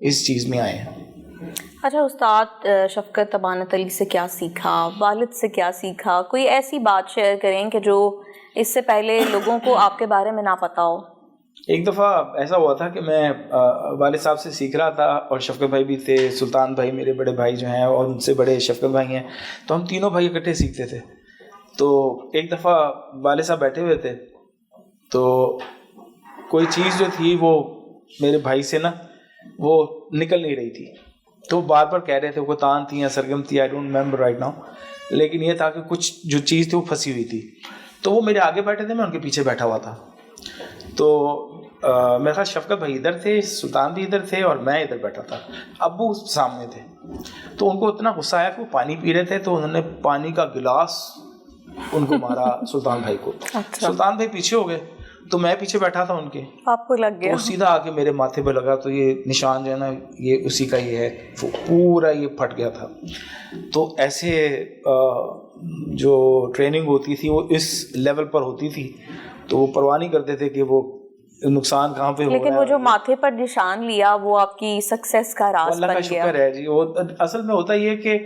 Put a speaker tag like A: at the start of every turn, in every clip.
A: اس چیز میں آئے ہیں.
B: اچھا استاد شفقت امانت علی سے کیا سیکھا, والد سے کیا سیکھا؟ کوئی ایسی بات شیئر کریں کہ جو اس سے پہلے لوگوں کو آپ کے بارے میں نہ پتا ہو.
A: ایک دفعہ ایسا ہوا تھا کہ میں والد صاحب سے سیکھ رہا تھا, اور شفقت بھائی بھی تھے, سلطان بھائی میرے بڑے بھائی جو ہیں, اور ان سے بڑے شفقت بھائی ہیں, تو ہم تینوں بھائی اکٹھے سیکھتے تھے. تو ایک دفعہ والد صاحب بیٹھے ہوئے تھے, تو کوئی چیز جو تھی وہ میرے بھائی سے نا وہ نکل نہیں رہی تھی, تو بار بار کہہ رہے تھے, وہ تان تھی یا سرگم تھی, I don't remember right now, لیکن یہ تھا کہ کچھ جو چیز تھی وہ پھنسی ہوئی تھی. تو وہ میرے آگے بیٹھے تھے, میں ان کے پیچھے بیٹھا ہوا تھا. تو میرے خیال شفقت بھائی ادھر تھے, سلطان بھی ادھر تھے, اور میں ادھر بیٹھا تھا. ابو سامنے تھے. تو ان کو اتنا غصہ آیا کہ وہ پانی پی رہے تھے, تو انہوں نے پانی کا گلاس ان کو مارا سلطان بھائی کو. سلطان بھائی پیچھے ہو گئے, تو میں پیچھے بیٹھا تھا ان کے,
B: آپ کو لگ گیا,
A: تو سیدھا آ کے میرے ماتھے پہ لگا. تو یہ نشان جو ہے نا یہ اسی کا یہ ہے, پورا یہ پھٹ گیا تھا. تو ایسے جو ٹریننگ ہوتی تھی وہ اس لیول پر ہوتی تھی, تو وہ پرواہ نہیں کرتے تھے کہ وہ نقصان کہاں پہ ہو رہا ہے.
B: لیکن وہ جو ماتھے پر نشان لیا وہ آپ کی سکسیس کا راز بن گیا.
A: اللہ کا شکر ہے جی. وہ اصل میں ہوتا یہ کہ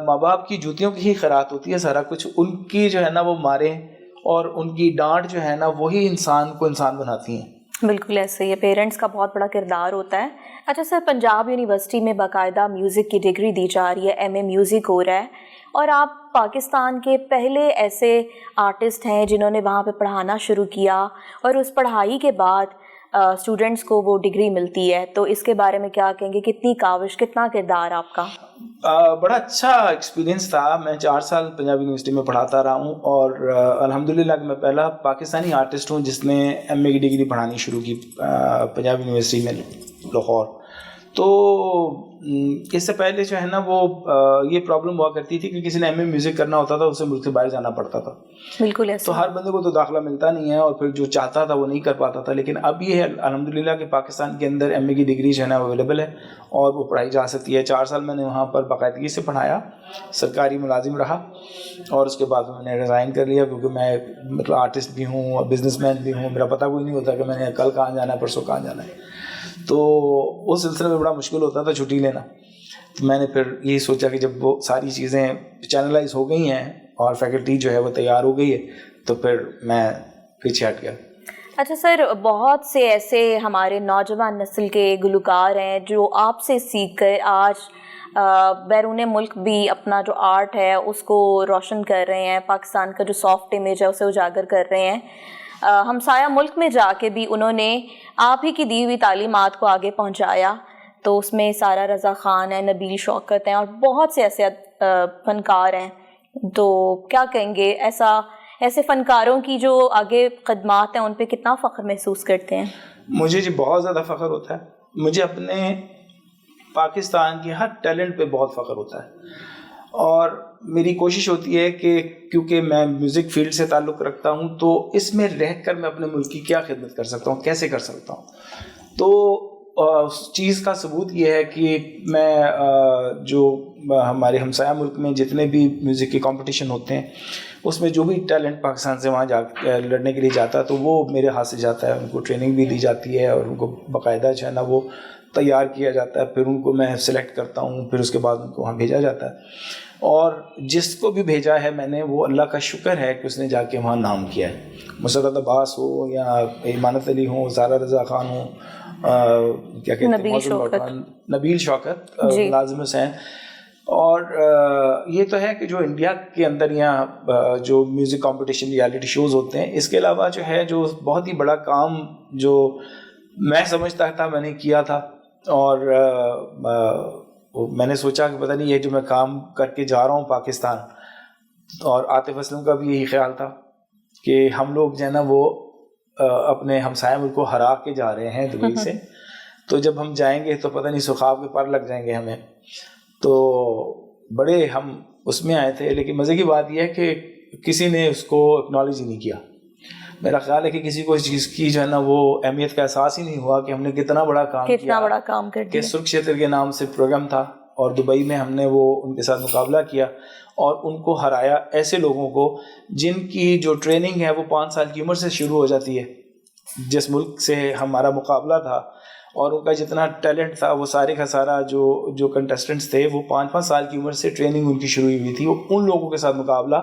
A: ماں باپ کی جوتیوں کی ہی خیرات ہوتی ہے سارا کچھ. ان کی جو ہے نا وہ ماریں, اور ان کی ڈانٹ جو ہے نا وہی انسان کو انسان بناتی ہیں.
B: بالکل ایسے ہی پیرنٹس کا بہت بڑا کردار ہوتا ہے. اچھا سر, پنجاب یونیورسٹی میں باقاعدہ میوزک کی ڈگری دی جا رہی ہے, ایم اے میوزک ہو رہا ہے, اور آپ پاکستان کے پہلے ایسے آرٹسٹ ہیں جنہوں نے وہاں پہ پڑھانا شروع کیا, اور اس پڑھائی کے بعد اسٹوڈنٹس کو وہ ڈگری ملتی ہے. تو اس کے بارے میں کیا کہیں گے, کتنی کاوش, کتنا کردار آپ کا؟
A: بڑا اچھا ایکسپیرینس تھا. میں 4 سال پنجاب یونیورسٹی میں پڑھاتا رہا ہوں, اور الحمدللہ کہ میں پہلا پاکستانی آرٹسٹ ہوں جس نے ایم اے کی ڈگری پڑھانی شروع کی پنجاب یونیورسٹی میں لاہور. تو اس سے پہلے جو ہے نا وہ یہ پرابلم ہوا کرتی تھی کہ کسی نے ایم اے میوزک کرنا ہوتا تھا اسے ملک سے باہر جانا پڑتا تھا.
B: بالکل ایسا.
A: تو ہر بندے کو تو داخلہ ملتا نہیں ہے, اور پھر جو چاہتا تھا وہ نہیں کر پاتا تھا. لیکن اب یہ ہے الحمدللہ کہ پاکستان کے اندر ایم اے کی ڈگری جو ہے نا اویلیبل ہے, اور وہ پڑھائی جا سکتی ہے. 4 سال میں نے وہاں پر باقاعدگی سے پڑھایا, سرکاری ملازم رہا, اور اس کے بعد میں نے ریزائن کر لیا, کیونکہ میں مطلب آرٹسٹ بھی ہوں اور بزنس مین بھی ہوں. میرا پتہ کوئی نہیں ہوتا کہ میں نے کل کہاں جانا ہے, پرسوں کہاں جانا ہے. تو اس سلسلے میں بڑا مشکل ہوتا تھا چھٹی لینا. تو میں نے پھر یہی سوچا کہ جب وہ ساری چیزیں چینلائز ہو گئی ہیں اور فیکلٹی جو ہے وہ تیار ہو گئی ہے, تو پھر میں پیچھے ہٹ گیا.
B: اچھا سر, بہت سے ایسے ہمارے نوجوان نسل کے گلوکار ہیں جو آپ سے سیکھ کر آج بیرون ملک بھی اپنا جو آرٹ ہے اس کو روشن کر رہے ہیں, پاکستان کا جو سافٹ امیج ہے اسے اجاگر کر رہے ہیں. ہمسایہ ملک میں جا کے بھی انہوں نے آپ ہی کی دی ہوئی تعلیمات کو آگے پہنچایا. تو اس میں سارہ رضا خان ہیں, نبیل شوکت ہیں, اور بہت سے ایسے فنکار ہیں. تو کیا کہیں گے, ایسے فنکاروں کی جو آگے خدمات ہیں ان پہ کتنا فخر محسوس کرتے ہیں؟
A: مجھے جی بہت زیادہ فخر ہوتا ہے. مجھے اپنے پاکستان کے ہر ٹیلنٹ پہ بہت فخر ہوتا ہے, اور میری کوشش ہوتی ہے کہ کیونکہ میں میوزک فیلڈ سے تعلق رکھتا ہوں, تو اس میں رہ کر میں اپنے ملک کی کیا خدمت کر سکتا ہوں, کیسے کر سکتا ہوں. تو اس چیز کا ثبوت یہ ہے کہ میں جو ہمارے ہمسایہ ملک میں جتنے بھی میوزک کے کمپٹیشن ہوتے ہیں اس میں جو بھی ٹیلنٹ پاکستان سے وہاں جا لڑنے کے لیے جاتا ہے تو وہ میرے ہاتھ سے جاتا ہے. ان کو ٹریننگ بھی دی جاتی ہے, اور ان کو باقاعدہ جو ہے نا وہ تیار کیا جاتا ہے. پھر ان کو میں سلیکٹ کرتا ہوں, پھر اس کے بعد ان کو وہاں بھیجا جاتا ہے. اور جس کو بھی بھیجا ہے میں نے, وہ اللہ کا شکر ہے کہ اس نے جا کے وہاں نام کیا ہے. مسرت عباس ہو یا امانت علی ہوں, سارہ رضا خان ہوں, کیا کہتے ہیں نبیل شوکت, ملازم حسین. اور یہ تو ہے کہ جو انڈیا کے اندر یہاں جو میوزک کمپٹیشن ریالٹی شوز ہوتے ہیں, اس کے علاوہ جو ہے جو بہت ہی بڑا کام جو میں سمجھتا تھا میں نے کیا تھا, اور میں نے سوچا کہ پتہ نہیں یہ جو میں کام کر کے جا رہا ہوں پاکستان, اور عاطف اسلم کا بھی یہی خیال تھا کہ ہم لوگ جو ہے نا وہ اپنے ہمسایہ ملک کو ہرا کے جا رہے ہیں دبئی سے, تو جب ہم جائیں گے تو پتہ نہیں سخاب کے پر لگ جائیں گے ہمیں. تو بڑے ہم اس میں آئے تھے, لیکن مزے کی بات یہ ہے کہ کسی نے اس کو اکنالج ہی نہیں کیا. میرا خیال ہے کہ کسی کو اس چیز کی جو ہے نا وہ اہمیت کا احساس ہی نہیں ہوا کہ ہم نے کتنا بڑا کام کیا. کہ سرخشیتر کے نام سے پروگرام تھا, اور دبئی میں ہم نے وہ ان کے ساتھ مقابلہ کیا, اور ان کو ہرایا. ایسے لوگوں کو جن کی جو ٹریننگ ہے وہ 5 سال کی عمر سے شروع ہو جاتی ہے, جس ملک سے ہمارا مقابلہ تھا, اور ان کا جتنا ٹیلنٹ تھا وہ سارے کا سارا جو کنٹیسٹنٹس تھے وہ 5 سال کی عمر سے ٹریننگ ان کی شروع ہوئی تھی. ان لوگوں کے ساتھ مقابلہ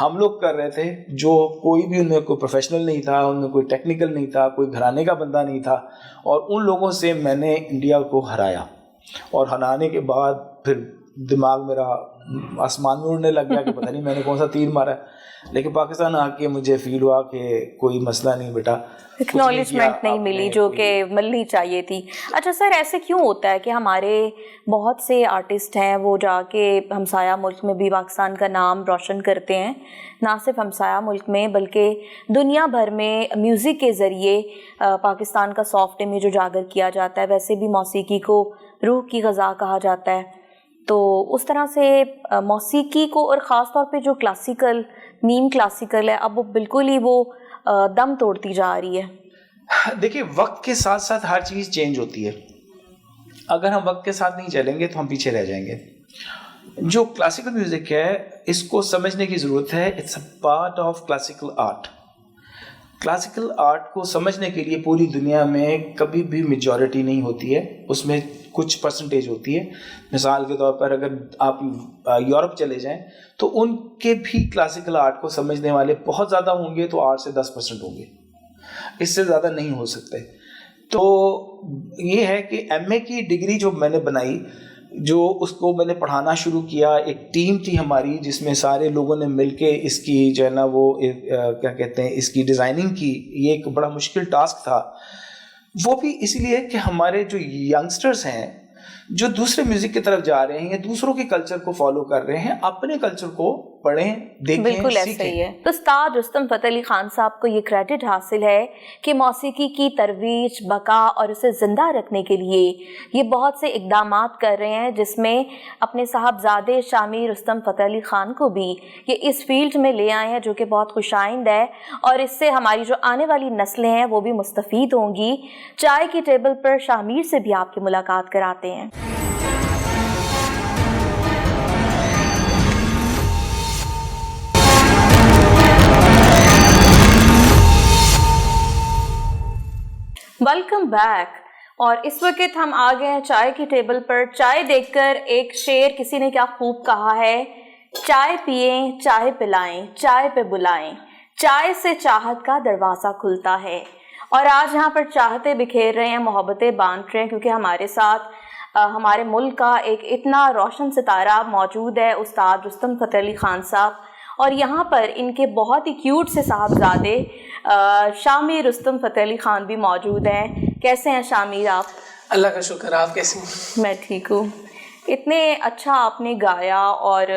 A: ہم لوگ کر رہے تھے جو کوئی بھی ان میں کوئی پروفیشنل نہیں تھا, ان میں کوئی ٹیکنیکل نہیں تھا, کوئی گھرانے کا بندہ نہیں تھا, اور ان لوگوں سے میں نے انڈیا کو ہرایا. اور ہرانے کے بعد پھر دماغ میرا آسمان میں اڑنے لگ گیا کہ پتہ نہیں میں نے کون سا تیر مارا ہے. لیکن پاکستان آ کے مجھے فیل ہوا کہ کوئی مسئلہ نہیں بیٹا,
B: اکنالجمنٹ نہیں ملی جو کہ ملنی چاہیے تھی. اچھا سر, ایسے کیوں ہوتا ہے کہ ہمارے بہت سے آرٹسٹ ہیں وہ جا کے ہمسایہ ملک میں بھی پاکستان کا نام روشن کرتے ہیں, نہ صرف ہمسایہ ملک میں بلکہ دنیا بھر میں میوزک کے ذریعے پاکستان کا سافٹ امیج اجاگر کیا جاتا ہے. ویسے بھی موسیقی کو روح کی غذا کہا جاتا ہے, تو اس طرح سے موسیقی کو, اور خاص طور پہ جو کلاسیکل نیم کلاسیکل ہے, اب وہ بالکل ہی وہ دم توڑتی جا رہی ہے.
A: دیکھیے وقت کے ساتھ ساتھ ہر چیز چینج ہوتی ہے. اگر ہم وقت کے ساتھ نہیں چلیں گے تو ہم پیچھے رہ جائیں گے. جو کلاسیکل میوزک ہے اس کو سمجھنے کی ضرورت ہے. It's a part of classical art. Classical art کو سمجھنے کے لیے پوری دنیا میں کبھی بھی میجورٹی نہیں ہوتی ہے, اس میں کچھ پرسنٹیج ہوتی ہے. مثال کے طور پر اگر آپ یورپ چلے جائیں تو ان کے بھی کلاسیکل آرٹ کو سمجھنے والے بہت زیادہ ہوں گے تو 8 سے 10% ہوں گے, اس سے زیادہ نہیں ہو سکتے. تو یہ ہے کہ ایم اے کی ڈگری جو میں نے بنائی, جو اس کو میں نے پڑھانا شروع کیا, ایک ٹیم تھی ہماری جس میں سارے لوگوں نے مل کے اس کی جو ہے نا وہ کیا کہتے ہیں اس کی ڈیزائننگ کی. یہ ایک بڑا مشکل ٹاسک تھا, وہ بھی اس لیے کہ ہمارے جو ینگسٹرز ہیں جو دوسرے میوزک کی طرف جا رہے ہیں یا دوسروں کے کلچر کو فالو کر رہے ہیں, اپنے کلچر کو پڑھیں, دیکھیں,
B: بالکل ایسا ہی ہے. تو استاد رستم فتح علی خان صاحب کو یہ کریڈٹ حاصل ہے کہ موسیقی کی ترویج, بقا اور اسے زندہ رکھنے کے لیے یہ بہت سے اقدامات کر رہے ہیں, جس میں اپنے صاحبزادے شامی رستم فتح علی خان کو بھی یہ اس فیلڈ میں لے آئے ہیں, جو کہ بہت خوش آئند ہے, اور اس سے ہماری جو آنے والی نسلیں ہیں وہ بھی مستفید ہوں گی. چائے کی ٹیبل پر شامیر سے بھی آپ کی ملاقات کراتے ہیں. Welcome back. اور اس وقت ہم آ گئے ہیں چائے کی ٹیبل پر. چائے دیکھ کر ایک شعر کسی نے کیا خوب کہا ہے, چائے پئیں, چائے پلائیں, چائے پہ بلائیں, چائے سے چاہت کا دروازہ کھلتا ہے. اور آج یہاں پر چاہتے بکھیر رہے ہیں, محبتیں بانٹ رہے ہیں, کیونکہ ہمارے ساتھ ہمارے ملک کا ایک اتنا روشن ستارہ موجود ہے, استاد رستم فتح علی خان صاحب, اور یہاں پر ان کے بہت ہی کیوٹ سے صاحبزادے شامی رستم فتح علی خان بھی موجود ہیں. کیسے ہیں شامیر آپ؟
C: اللہ کا شکر, آپ کیسے ہیں؟
B: میں ٹھیک ہوں. اتنے اچھا آپ نے گایا اور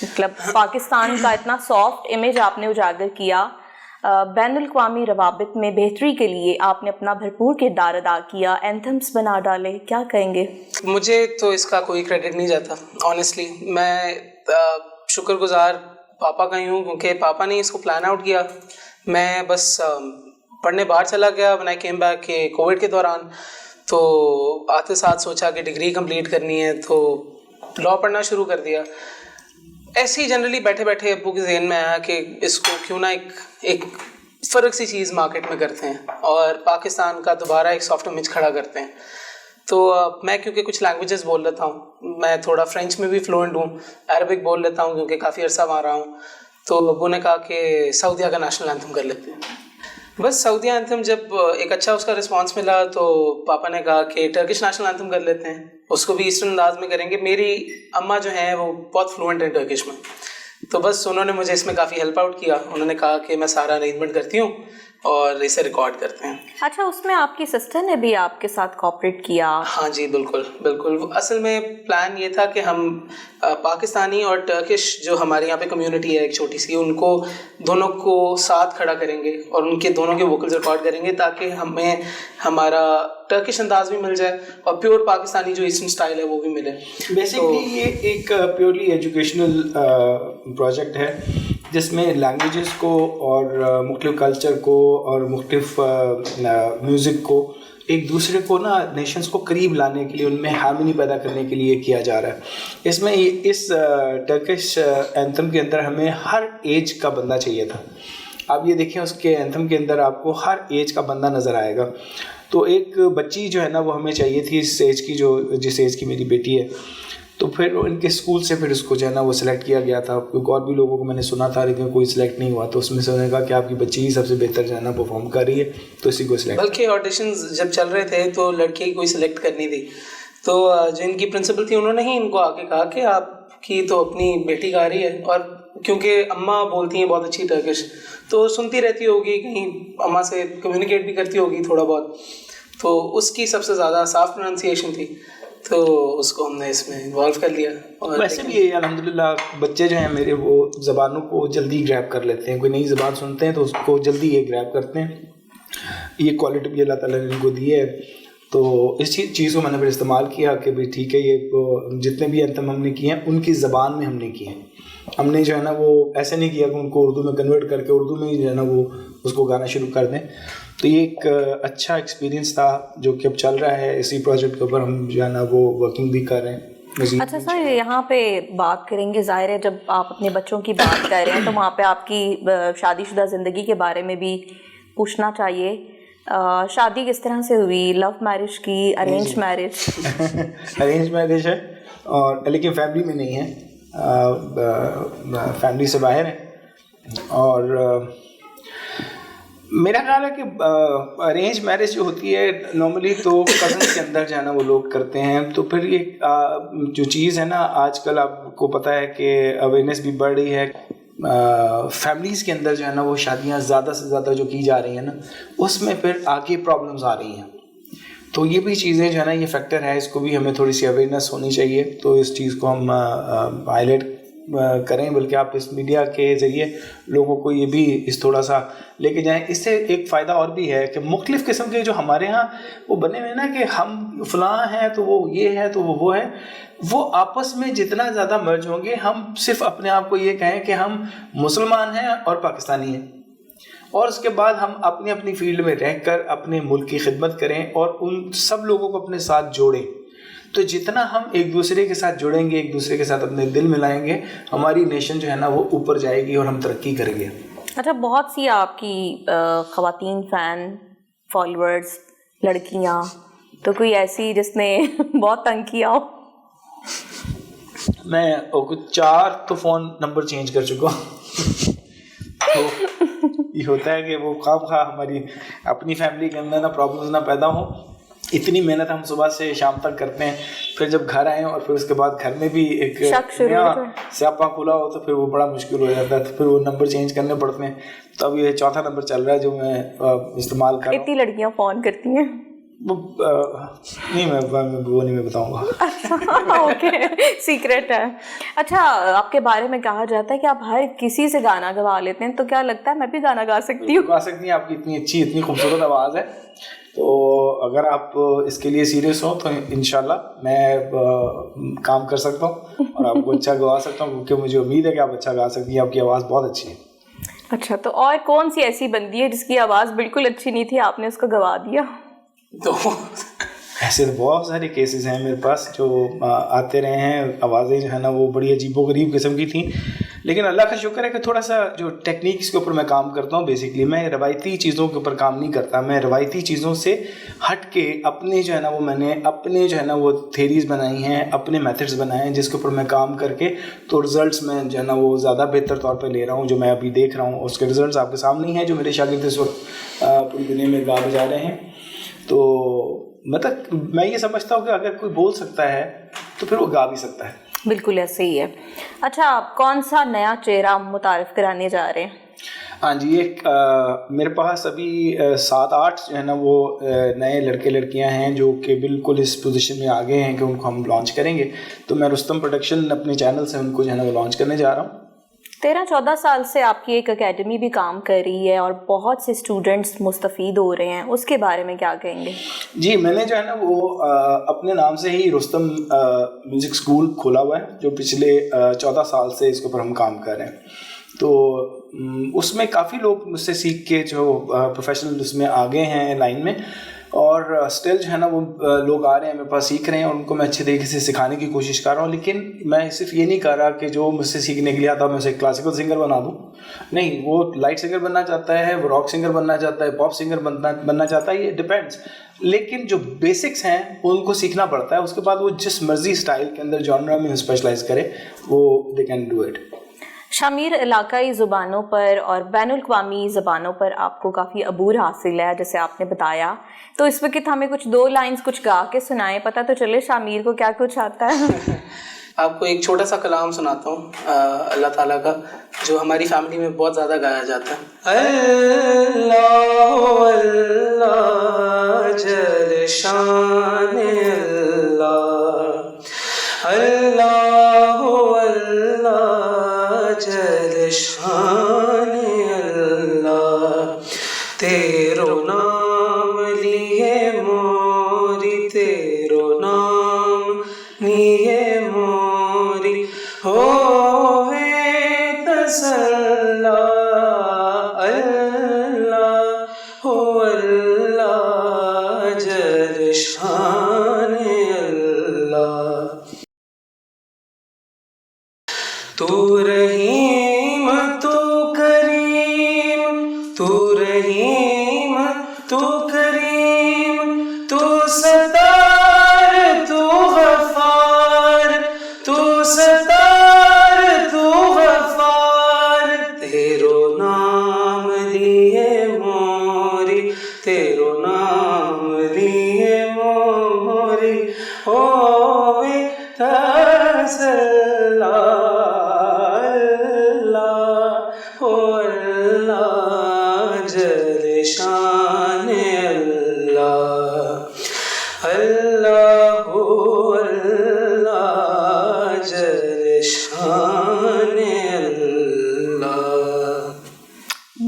B: مطلب پاکستان کا اتنا سافٹ امیج آپ نے اجاگر کیا, بین الاقوامی روابط میں بہتری کے لیے آپ نے اپنا بھرپور کردار ادا کیا, اینتھمس بنا ڈالے. کیا کہیں گے؟
C: مجھے تو اس کا کوئی کریڈٹ نہیں جاتا آنیسٹلی. میں شکر گزار پاپا کا ہی ہوں, کیونکہ پاپا نے اس کو پلان آؤٹ کیا. میں بس پڑھنے باہر چلا گیا when I came back کہ کووڈ کے دوران, تو آتے ساتھ سوچا کہ ڈگری کمپلیٹ کرنی ہے تو لاء پڑھنا شروع کر دیا. ایسے ہی جنرلی بیٹھے بیٹھے ابو کے ذہن میں آیا کہ اس کو کیوں نہ ایک فرق سی چیز مارکیٹ میں کرتے ہیں اور پاکستان کا دوبارہ ایک سافٹ امیج کھڑا کرتے ہیں. تو میں کیونکہ کچھ لینگویجز بول لیتا ہوں, میں تھوڑا فرینچ میں بھی فلوئنٹ ہوں, عربک بول لیتا ہوں کیونکہ کافی عرصہ وہاں رہا ہوں. تو ابو نے کہا کہ سعودیہ کا نیشنل اینتھم کر لیتے ہیں. بس سعودیہ اینتھم جب ایک اچھا اس کا رسپانس ملا تو پاپا نے کہا کہ ٹرکش نیشنل اینتھم کر لیتے ہیں, اس کو بھی ایسٹرن انداز میں کریں گے. میری اماں جو ہیں وہ بہت فلوئنٹ ہیں ٹرکش میں, تو بس انہوں نے مجھے اس میں کافی ہیلپ آؤٹ کیا. انہوں نے کہا کہ میں سارا ارینجمنٹ کرتی ہوں اور اسے ریکارڈ کرتے ہیں.
B: اچھا, اس میں آپ کی سسٹر نے بھی آپ کے ساتھ کوآپریٹ کیا؟
C: ہاں جی بالکل بالکل. اصل میں پلان یہ تھا کہ ہم پاکستانی اور ٹرکش جو ہمارے یہاں پہ کمیونٹی ہے ایک چھوٹی سی, ان کو دونوں کو ساتھ کھڑا کریں گے اور ان کے دونوں کے ووکلز ریکارڈ کریں گے تاکہ ہمیں ہمارا ٹرکش انداز بھی مل جائے اور پیور پاکستانی جو ایسٹرن سٹائل ہے وہ بھی ملے.
A: بیسکلی یہ ایک پیورلی ایجوکیشنل پروجیکٹ ہے جس میں لینگویجز کو اور مختلف کلچر کو اور مختلف میوزک کو ایک دوسرے کو نا نیشنز کو قریب لانے کے لیے, ان میں ہارمنی پیدا کرنے کے لیے کیا جا رہا ہے. اس میں اس ٹرکش اینتھم کے اندر ہمیں ہر ایج کا بندہ چاہیے تھا. آپ یہ دیکھیں اس کے اینتھم کے اندر آپ کو ہر ایج کا بندہ نظر آئے گا. تو ایک بچی جو ہے نا وہ ہمیں چاہیے تھی اس ایج کی، جس ایج کی میری بیٹی ہے. تو پھر ان کے اسکول سے پھر اس کو جو ہے نا وہ سلیکٹ کیا گیا تھا، کیونکہ اور بھی لوگوں کو میں نے سنا تھا لیکن کوئی سلیکٹ نہیں ہوا. تو اس میں سے انہوں نے کہا کہ آپ کی بچی ہی سب سے بہتر جو ہے نا پرفارم کر رہی ہے، تو اسی کو سلیکٹ.
C: بلکہ آڈیشنز جب چل رہے تھے تو لڑکی کوئی سلیکٹ کرنی تھی، تو جو ان کی پرنسپل تھی انہوں نے ہی ان کو آ کے کہا کہ آپ کی تو اپنی بیٹی گا رہی ہے، اور کیونکہ اماں بولتی ہیں بہت اچھی ٹرکش، تو سنتی رہتی ہوگی، کہیں اماں سے کمیونیکیٹ بھی کرتی ہوگی تھوڑا بہت، تو اس کی سب سے زیادہ صاف پروننسیشن تھی، تو اس کو ہم نے اس میں انوالو کر لیا. اور
A: ویسے بھی الحمدللہ بچے جو ہیں میرے وہ زبانوں کو جلدی گریب کر لیتے ہیں، کوئی نئی زبان سنتے ہیں تو اس کو جلدی یہ گریب کرتے ہیں. یہ کوالٹی بھی اللہ تعالیٰ نے ان کو دی ہے. تو اس چیز کو میں نے پھر استعمال کیا کہ بھائی ٹھیک ہے، یہ جتنے بھی انتم ہم نے کیے ہیں ان کی زبان میں ہم نے کیے ہیں. ہم نے جو ہے نا وہ ایسے نہیں کیا کہ ان کو اردو میں کنورٹ کر کے اردو میں ہی جو ہے نا وہ اس کو گانا شروع کر دیں. تو یہ ایک اچھا ایکسپیرینس تھا جو کہ اب چل رہا ہے. اسی پروجیکٹ کے اوپر ہم جو ہے نا وہ ورکنگ بھی کر رہے ہیں.
B: اچھا سر، یہاں پہ بات کریں گے، ظاہر ہے جب آپ اپنے بچوں کی بات کر رہے ہیں تو وہاں پہ آپ کی شادی شدہ زندگی کے بارے میں بھی پوچھنا چاہیے. شادی کس طرح سے ہوئی؟ لو میرج کی، ارینج میرج؟
A: ارینج میرج ہے، اور لیکن فیملی میں نہیں ہے، فیملی سے باہر ہے. اور میرا خیال ہے کہ ارینج میرج جو ہوتی ہے نارملی تو کزنس کے اندر جو ہے نا وہ لوگ کرتے ہیں. تو پھر یہ جو چیز ہے نا آج کل آپ کو پتہ ہے کہ اویئرنیس بھی بڑھ رہی ہے. فیملیز کے اندر جو ہے نا وہ شادیاں زیادہ سے زیادہ جو کی جا رہی ہیں نا اس میں پھر آگے پرابلمز آ رہی ہیں. تو یہ بھی چیزیں جو ہے نا یہ فیکٹر ہے، اس کو بھی ہمیں تھوڑی سی اویئرنیس ہونی چاہیے. تو اس چیز کو ہم ہائی لائٹ کریں، بلکہ آپ اس میڈیا کے ذریعے لوگوں کو یہ بھی اس تھوڑا سا لے کے جائیں. اس سے ایک فائدہ اور بھی ہے کہ مختلف قسم کے جو ہمارے ہاں وہ بنے ہوئے نا کہ ہم فلاں ہیں تو وہ یہ ہے تو وہ ہے، وہ آپس میں جتنا زیادہ مرج ہوں گے. ہم صرف اپنے آپ کو یہ کہیں کہ ہم مسلمان ہیں اور پاکستانی ہیں، اور اس کے بعد ہم اپنی اپنی فیلڈ میں رہ کر اپنے ملک کی خدمت کریں اور ان سب لوگوں کو اپنے ساتھ جوڑیں. تو جتنا ہم ایک دوسرے کے ساتھ جڑیں گے، ایک دوسرے کے ساتھ اپنے دل ملائیں گے، ہماری نیشن جو ہے نا وہ اوپر جائے گی اور ہم ترقی کریں گے.
B: اچھا، بہت سی آپ کی خواتین فین فالوورز لڑکیاں، تو کوئی ایسی جس نے بہت تنگ کیا ہو؟
A: میں کچھ 4 تو فون نمبر چینج کر چکا ہوں. تو یہ ہوتا ہے کہ وہ خواہ خواہ ہماری اپنی فیملی کے اندر نہ پرابلمز نہ پیدا ہوں. اتنی محنت ہم صبح سے شام تک کرتے ہیں، پھر جب گھر آئیں اور پھر اس کے بعد گھر میں بھی ایک سیاپا کھلا ہو تو پھر وہ بڑا مشکل ہو جاتا ہے. تو پھر وہ نمبر چینج کرنے پڑتے ہیں. تو اب یہ 4تھا نمبر چل رہا ہے جو میں استعمال کر رہا ہوں.
B: اتنی لڑکیاں فون کرتی ہیں؟
A: نہیں، وہ نہیں میں بتاؤں گا.
B: اوکے، سیکرٹ ہے. اچھا، آپ کے بارے میں کہا جاتا ہے کہ آپ ہر کسی سے گانا گوا لیتے ہیں، تو کیا لگتا ہے میں بھی گانا گا سکتی ہوں؟
A: گا سکتی ہیں. آپ کی اتنی اچھی اتنی خوبصورت آواز ہے، تو اگر آپ اس کے لیے سیریس ہوں تو انشاءاللہ میں کام کر سکتا ہوں اور آپ کو اچھا گوا سکتا ہوں، کیونکہ مجھے امید ہے کہ آپ اچھا گا سکتی ہیں. آپ کی آواز بہت اچھی ہے.
B: اچھا، تو اور کون سی ایسی بندی ہے جس کی آواز بالکل اچھی نہیں تھی، آپ نے اس کو گوا دیا؟
A: تو ایسے تو بہت سارے کیسز ہیں میرے پاس جو آتے رہے ہیں. آوازیں جو ہے نا وہ بڑی عجیب و غریب قسم کی تھیں، لیکن اللہ کا شکر ہے کہ تھوڑا سا جو ٹیکنیکس کے اوپر میں کام کرتا ہوں. بیسکلی میں روایتی چیزوں کے اوپر کام نہیں کرتا. میں روایتی چیزوں سے ہٹ کے اپنے جو ہے نا وہ میں نے اپنے جو ہے نا وہ تھیریز بنائی ہیں، اپنے میتھڈز بنائے ہیں جس کے اوپر میں کام کر کے تو رزلٹس میں جو ہے نا وہ زیادہ بہتر طور پہ لے رہا ہوں. جو میں ابھی دیکھ رہا ہوں اس کے رزلٹس آپ کے سامنے ہی ہیں جو میرے شاگرد اس وقت پوری دنیا میں گا بجا رہے ہیں. تو مطلب میں یہ سمجھتا ہوں کہ اگر کوئی بول سکتا ہے تو پھر وہ گا بھی سکتا ہے.
B: بالکل ایسے ہی ہے. اچھا، آپ کون سا نیا چہرہ متعارف کرانے جا رہے ہیں؟
A: ہاں جی، ایک میرے پاس ابھی 7-8 جو ہے نا وہ نئے لڑکے لڑکیاں ہیں جو کہ بالکل اس پوزیشن میں آگے ہیں کہ ان کو ہم لانچ کریں گے. تو میں رستم پروڈکشن اپنے چینل سے ان کو جو ہے نا وہ لانچ کرنے جا رہا ہوں.
B: 13-14 سال سے آپ کی ایک اکیڈمی بھی کام کر رہی ہے اور بہت سے اسٹوڈنٹس مستفید ہو رہے ہیں، اس کے بارے میں کیا کہیں گے؟
A: جی، میں نے جو ہے نا وہ اپنے نام سے ہی رستم میوزک اسکول کھولا ہوا ہے جو پچھلے 14 سال سے اس کے اوپر ہم کام کر رہے ہیں. تو اس میں کافی لوگ مجھ سے سیکھ کے جو پروفیشنل اس میں آگے ہیں لائن میں. اور اسٹل جو ہے نا وہ لوگ آ رہے ہیں میرے پاس سیکھ رہے ہیں اور ان کو میں اچھے طریقے سے سکھانے کی کوشش کر رہا ہوں. لیکن میں صرف یہ نہیں کر رہا کہ جو مجھ سے سیکھنے کے لیے آتا میں اسے کلاسیکل سنگر بنا دوں. نہیں, وہ لائٹ سنگر بننا چاہتا ہے, وہ راک سنگر بننا چاہتا ہے, پاپ سنگر بننا چاہتا ہے, یہ ڈپینڈس. لیکن جو بیسکس ہیں ان کو سیکھنا پڑتا ہے. اس کے بعد وہ جس مرضی اسٹائل کے اندر جانرا میں اسپیشلائز کرے وہ دے کین ڈو اٹ.
B: شامیر, علاقائی زبانوں پر اور بین الاقوامی زبانوں پر آپ کو کافی عبور حاصل ہے جیسے آپ نے بتایا, تو اس وقت ہمیں کچھ 2 لائنز کچھ گا کے سنائیں, پتہ تو چلے شامیر کو کیا کچھ آتا ہے.
C: آپ کو ایک چھوٹا سا کلام سناتا ہوں اللہ تعالیٰ کا, جو ہماری فیملی میں بہت زیادہ گایا جاتا ہے. اللہ اللہ جل شان اللہ, اللہ اللہ جل شان اللہ, تیرو نام لیے موری, تیرو نام لیے موری ہوئے تسلا, اللہ ہو اللہ جل شان اللہ. تو رحیم تو کریم, تو رحیم تو کریم, تو ستار تو غفار, تو ستار تو غفار, تیرو نام لیے موری, تیرو نام لیے موری ہوئے تسلا, جل شان اللہ, اللہ اللہ جل شان اللہ.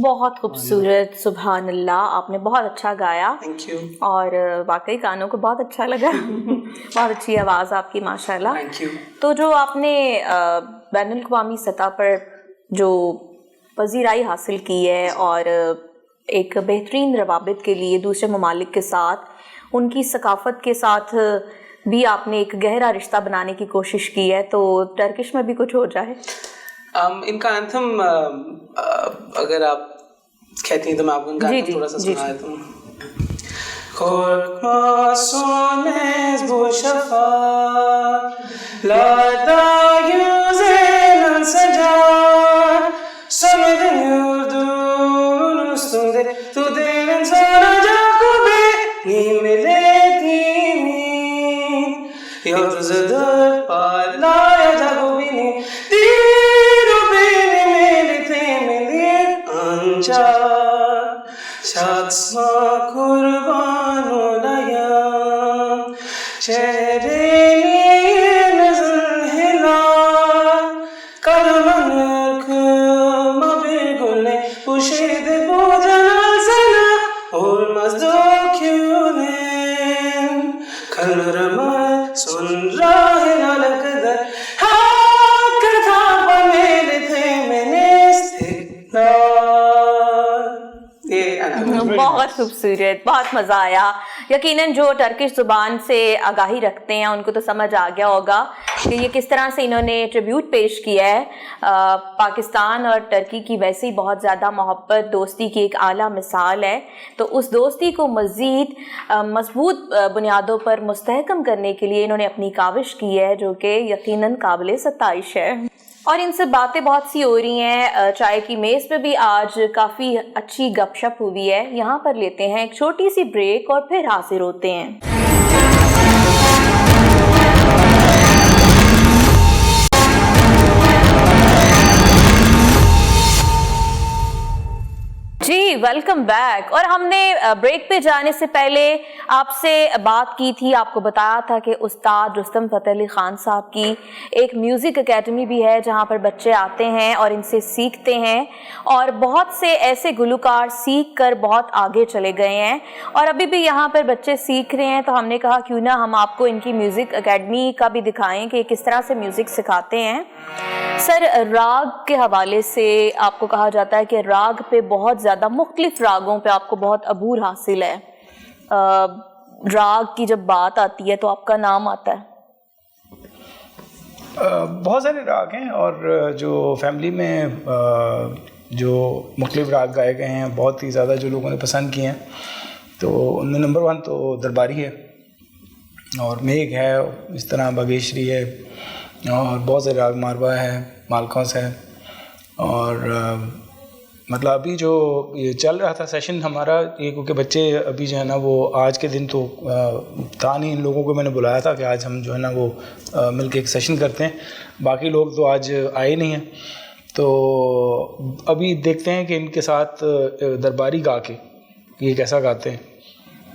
B: بہت خوبصورت, سبحان اللہ, آپ نے بہت اچھا گایا.
C: Thank you.
B: اور واقعی کانوں کو بہت اچھا لگا. بہت اچھی آواز آپ کی ماشاءاللہ.
C: Thank you.
B: تو جو آپ نے بین الاقوامی سطح پر جو پذیرائی حاصل کی ہے اور ایک بہترین روابط کے لیے دوسرے ممالک کے ساتھ ان کی ثقافت کے ساتھ بھی آپ نے ایک گہرا رشتہ بنانے کی کوشش کی ہے, تو ٹرکش میں بھی کچھ ہو جائے.
C: ان کا اینتھم اگر آپ کہتی ہیں تو میں آپ کو ان کا اینتھم تھوڑا سا سنا دیتا ہوں. Corazones بشفا لا تayüzen ansacar, Samedim yurdun üstünde Tuderin saracak o benim milletimin, Yıldızıdır parlayacak o benim din, o benim milletimin ancak çatma kurban olayım çehreni nazır hilal, Karamanır kıma bir güne bu şeyde bu canal sana olmaz dökülen, Kalırıma sonra hilal kadar hakkı tapa milletimin istiklal.
B: بہت خوبصورت, بہت مزہ آیا. یقیناً جو Turkish زبان سے آگاہی رکھتے ہیں ان کو تو سمجھ آ گیا ہوگا کہ یہ کس طرح سے انہوں نے ٹریبیوٹ پیش کیا ہے. پاکستان اور ٹرکی کی ویسے ہی بہت زیادہ محبت, دوستی کی ایک اعلیٰ مثال ہے, تو اس دوستی کو مزید مضبوط بنیادوں پر مستحکم کرنے کے لیے انہوں نے اپنی کاوش کی ہے, جو کہ یقیناً قابل ستائش ہے. اور ان سے باتیں بہت سی ہو رہی ہیں, چائے کی میز پہ بھی آج کافی اچھی گپ شپ ہوئی ہے. یہاں پر لیتے ہیں ایک چھوٹی سی بریک اور پھر حاضر ہوتے ہیں. جی ویلکم بیک. اور ہم نے بریک پہ جانے سے پہلے آپ سے بات کی تھی, آپ کو بتایا تھا کہ استاد رستم فتح علی خان صاحب کی ایک میوزک اکیڈمی بھی ہے جہاں پر بچے آتے ہیں اور ان سے سیکھتے ہیں, اور بہت سے ایسے گلوکار سیکھ کر بہت آگے چلے گئے ہیں اور ابھی بھی یہاں پر بچے سیکھ رہے ہیں. تو ہم نے کہا کیوں نہ ہم آپ کو ان کی میوزک اکیڈمی کا بھی دکھائیں کہ کس طرح سے میوزک سکھاتے ہیں. سر, راگ کے حوالے سے آپ کو کہا جاتا ہے کہ راگ پہ بہت زیادہ مختلف راگوں پہ آپ کو بہت عبور حاصل ہے, راگ کی جب بات آتی ہے تو آپ کا نام آتا ہے؟
A: بہت سارے راگ ہیں اور جو فیملی میں جو مختلف راگ گائے گئے ہیں بہت ہی زیادہ جو لوگوں نے پسند کیے ہیں، تو ان میں نمبر 1 تو درباری ہے اور میگھ ہے، اس طرح باگیشری ہے اور بہت سے راگ ماروا ہے، مالکوس ہے. اور مطلب ابھی جو یہ چل رہا تھا سیشن ہمارا یہ، کیونکہ بچے ابھی جو ہے نا وہ آج کے دن تو تھا نہیں، ان لوگوں کو میں نے بلایا تھا کہ آج ہم جو ہے نا وہ مل کے ایک سیشن کرتے ہیں، باقی لوگ تو آج آئے نہیں ہیں، تو ابھی دیکھتے ہیں کہ ان کے ساتھ درباری گا کے یہ کیسا گاتے ہیں.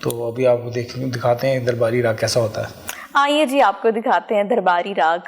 A: تو ابھی آپ کو دکھاتے ہیں درباری راگ کیسا ہوتا ہے.
B: آئیے جی آپ کو دکھاتے ہیں درباری راگ.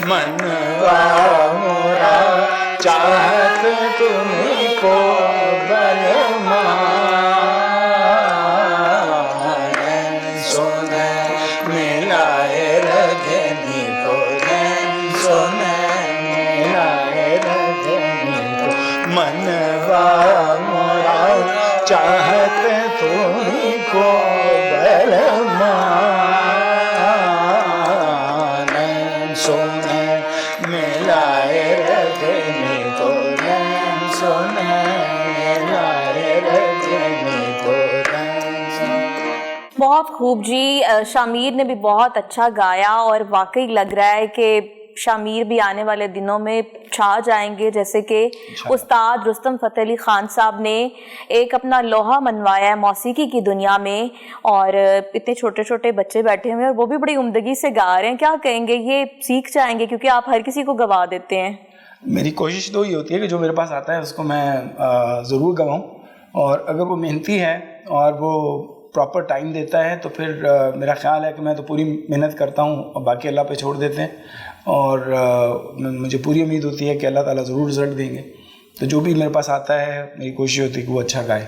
A: منوا مورا چاہت تم کو بلما سونے ملائے رگنی کو سونے ملائے رگنی کو منوا مورا چاہت تم کو بلما
B: بہت خوب جی. شامیر نے بھی بہت اچھا گایا اور واقعی لگ رہا ہے کہ شامیر بھی آنے والے دنوں میں چھا جائیں گے، جیسے کہ استاد رستم فتح علی خان صاحب نے ایک اپنا لوہا منوایا ہے موسیقی کی دنیا میں، اور اتنے چھوٹے چھوٹے بچے بیٹھے ہوئے ہیں اور وہ بھی بڑی عمدگی سے گا رہے ہیں. کیا کہیں گے، یہ سیکھ جائیں گے کیونکہ آپ ہر کسی کو گوا دیتے ہیں؟
A: میری کوشش تو یہ ہوتی ہے کہ جو میرے پاس آتا ہے اس کو میں ضرور گواؤں، اور اگر وہ محنتی ہے اور وہ پراپر ٹائم دیتا ہے تو پھر میرا خیال ہے کہ میں تو پوری محنت کرتا ہوں اور باقی اللہ پہ چھوڑ دیتے ہیں، اور مجھے پوری امید ہوتی ہے کہ اللہ تعالیٰ ضرور رزلٹ دیں گے. تو جو بھی میرے پاس آتا ہے میری کوشش ہوتی ہے کہ وہ اچھا گائے.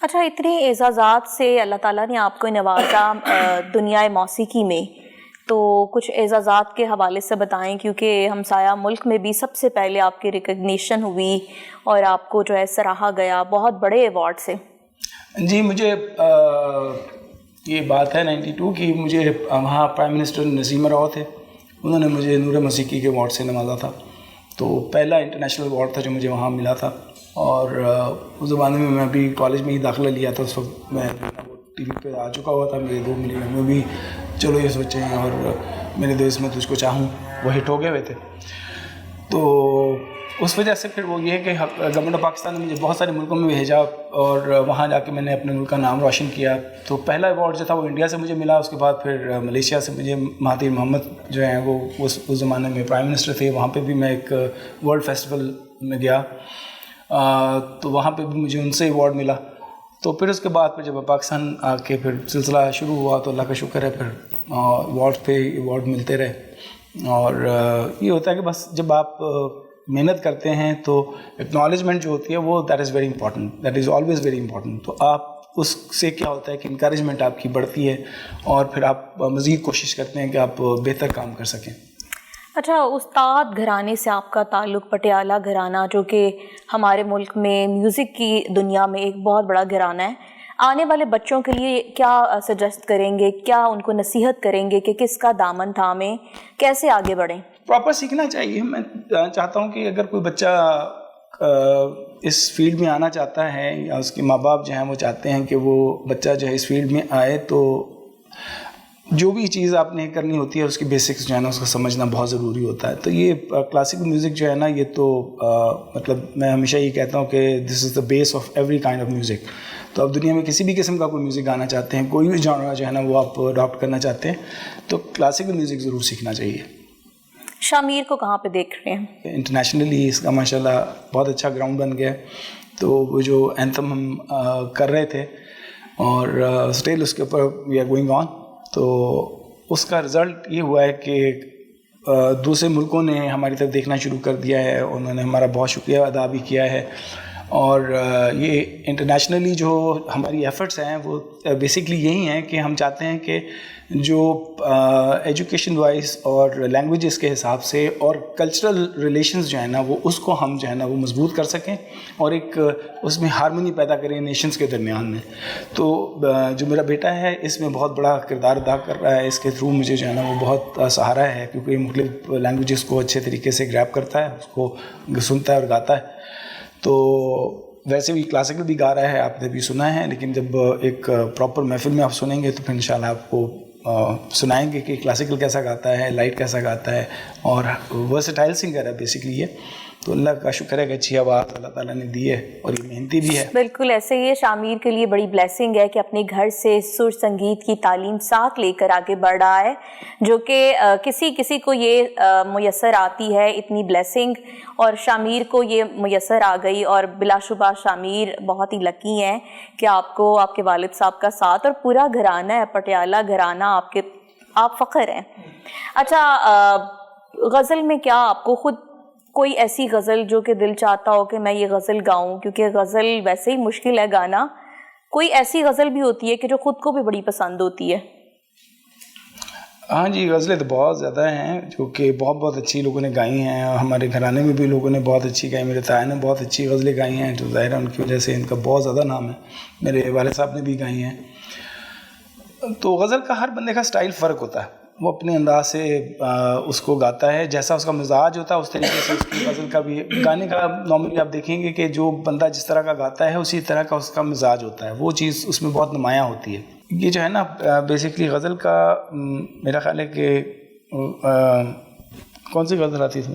B: اچھا، اتنے اعزازات سے اللہ تعالیٰ نے آپ کو نوازا دنیا موسیقی میں، تو کچھ اعزازات کے حوالے سے بتائیں، کیونکہ ہمسایہ ملک میں بھی سب سے پہلے آپ کی ریکگنیشن ہوئی اور آپ کو جو ہے سراہا گیا بہت بڑے ایوارڈ سے.
A: جی، مجھے یہ بات ہے 92 کی، مجھے وہاں پرائم منسٹر نسیم راؤ تھے، انہوں نے مجھے نور موسیقی کے ایوارڈ سے نوازا تھا. تو پہلا انٹرنیشنل ایوارڈ تھا جو مجھے وہاں ملا تھا، اور اس زمانے میں میں ابھی کالج میں ہی داخلہ لیا تھا. اس وقت میں ٹی وی پہ آ چکا ہوا تھا میرے 2 ملین میں بھی چلو یہ سوچیں اور میرے دیس میں تجھ کو چاہوں وہ ہٹ ہو گئے ہوئے تھے. تو اس وجہ سے پھر وہ یہ ہے کہ گورنمنٹ آف پاکستان نے مجھے بہت سارے ملکوں میں بھیجا اور وہاں جا کے میں نے اپنے ملک کا نام روشن کیا. تو پہلا ایوارڈ جو تھا وہ انڈیا سے مجھے ملا، اس کے بعد پھر ملیشیا سے مجھے مہاتیر محمد جو ہیں وہ اس زمانے میں پرائم منسٹر تھے، وہاں پہ بھی میں ایک ورلڈ فیسٹیول میں گیا تو وہاں پہ بھی مجھے ان سے ایوارڈ ملا. تو پھر اس کے بعد پھر جب پاکستان آ کے پھر سلسلہ شروع ہوا تو اللہ کا شکر ہے پھر ایوارڈ پہ ایوارڈ ملتے رہے. اور یہ ہوتا ہے کہ بس جب آپ محنت کرتے ہیں تو اکنالجمنٹ جو ہوتی ہے وہ that is very important, that is always very important. تو آپ اس سے کیا ہوتا ہے کہ انکریجمنٹ آپ کی بڑھتی ہے اور پھر آپ مزید کوشش کرتے ہیں کہ آپ بہتر کام کر سکیں.
B: اچھا، استاد گھرانے سے آپ کا تعلق، پٹیالہ گھرانہ جو کہ ہمارے ملک میں میوزک کی دنیا میں ایک بہت بڑا گھرانہ ہے، آنے والے بچوں کے لیے کیا سجیسٹ کریں گے, کیا ان کو نصیحت کریں گے کہ کس کا دامن تھامیں, کیسے آگے بڑھیں؟
A: پراپر سیکھنا چاہیے. میں چاہتا ہوں کہ اگر کوئی بچہ اس فیلڈ میں آنا چاہتا ہے یا اس کے ماں باپ جو ہیں وہ چاہتے ہیں کہ وہ بچہ جو ہے اس فیلڈ میں آئے, تو جو بھی چیز آپ نے کرنی ہوتی ہے اس کی بیسکس جو ہے نا اس کو سمجھنا بہت ضروری ہوتا ہے. تو یہ کلاسیکل میوزک جو ہے نا یہ تو مطلب میں ہمیشہ یہ کہتا ہوں کہ this is the base of every kind of music. تو آپ دنیا میں کسی بھی قسم کا کوئی میوزک گانا چاہتے ہیں, کوئی بھی جانرا جو ہے نا وہ آپ اڈاپٹ کرنا چاہتے ہیں, تو کلاسیکل میوزک ضرور سیکھنا چاہیے.
B: شامیر کو کہاں پہ دیکھ رہے ہیں؟
A: انٹرنیشنلی اس کا ماشاءاللہ بہت اچھا گراؤنڈ بن گیا. تو وہ جو اینتھم ہم کر رہے تھے اور اسٹل اس کے اوپر وی آر گوئنگ آن, تو اس کا رزلٹ یہ ہوا ہے کہ دوسرے ملکوں نے ہماری طرف دیکھنا شروع کر دیا ہے, انہوں نے ہمارا بہت شکریہ ادا بھی کیا ہے. اور یہ انٹرنیشنلی جو ہماری ایفرٹس ہیں وہ بیسکلی یہی ہیں کہ ہم چاہتے ہیں کہ جو ایجوکیشن وائز اور لینگویجز کے حساب سے اور کلچرل ریلیشنز جو ہیں نا وہ اس کو ہم جو ہے نا وہ مضبوط کر سکیں اور ایک اس میں ہارمونی پیدا کریں نیشنز کے درمیان میں. تو جو میرا بیٹا ہے اس میں بہت بڑا کردار ادا کر رہا ہے. اس کے تھرو مجھے جو ہے نا وہ بہت سہارا ہے, کیونکہ یہ مختلف لینگویجز کو اچھے طریقے سے گریب کرتا ہے, اس کو سنتا ہے اور گاتا ہے. تو ویسے بھی کلاسیکل بھی گا رہا ہے, آپ نے بھی سنا ہے, لیکن جب ایک پراپر محفل میں آپ سنیں گے تو پھر انشاءاللہ آپ کو سنائیں گے کہ کلاسیکل کیسا گاتا ہے, لائٹ کیسا گاتا ہے, اور ورسٹائل سنگر ہے بیسکلی یہ. تو اللہ کا شکر ہے کہ اچھی آواز اللہ تعالیٰ نے دی ہے اور یہ محنتی بھی ہے.
B: بالکل ایسے ہی شامیر کے لیے بڑی بلیسنگ ہے کہ اپنے گھر سے سر سنگیت کی تعلیم ساتھ لے کر آگے بڑھ رہا ہے, جو کہ کسی کو یہ میسر آتی ہے اتنی بلیسنگ, اور شامیر کو یہ میسر آ گئی. اور بلا شبہ شامیر بہت ہی لکی ہیں کہ آپ کو آپ کے والد صاحب کا ساتھ اور پورا گھرانہ ہے, پٹیالہ گھرانہ آپ فخر ہیں. اچھا, غزل میں کیا آپ کو خود کوئی ایسی غزل جو کہ دل چاہتا ہو کہ میں یہ غزل گاؤں, کیونکہ غزل ویسے ہی مشکل ہے گانا, کوئی ایسی غزل بھی ہوتی ہے کہ جو خود کو بھی بڑی پسند ہوتی ہے؟
A: ہاں جی, غزلیں تو بہت زیادہ ہیں جو کہ بہت اچھی لوگوں نے گائی ہیں. ہمارے گھرانے میں بھی لوگوں نے بہت اچھی گائی, میرے تایا نے بہت اچھی غزلیں گائی ہیں, جو ظاہر ہے ان کی وجہ سے ان کا بہت زیادہ نام ہے. میرے والد صاحب نے بھی گائی ہیں. تو غزل کا ہر بندے کا سٹائل فرق ہوتا ہے, وہ اپنے انداز سے اس کو گاتا ہے, جیسا اس کا مزاج ہوتا ہے اس طریقے سے اس کی غزل کا بھی گانے کا. نارملی آپ دیکھیں گے کہ جو بندہ جس طرح کا گاتا ہے اسی طرح کا اس کا مزاج ہوتا ہے, وہ چیز اس میں بہت نمایاں ہوتی ہے. یہ جو ہے نا بیسکلی غزل کا میرا خیال ہے کہ کون سی غزل آتی تھی؟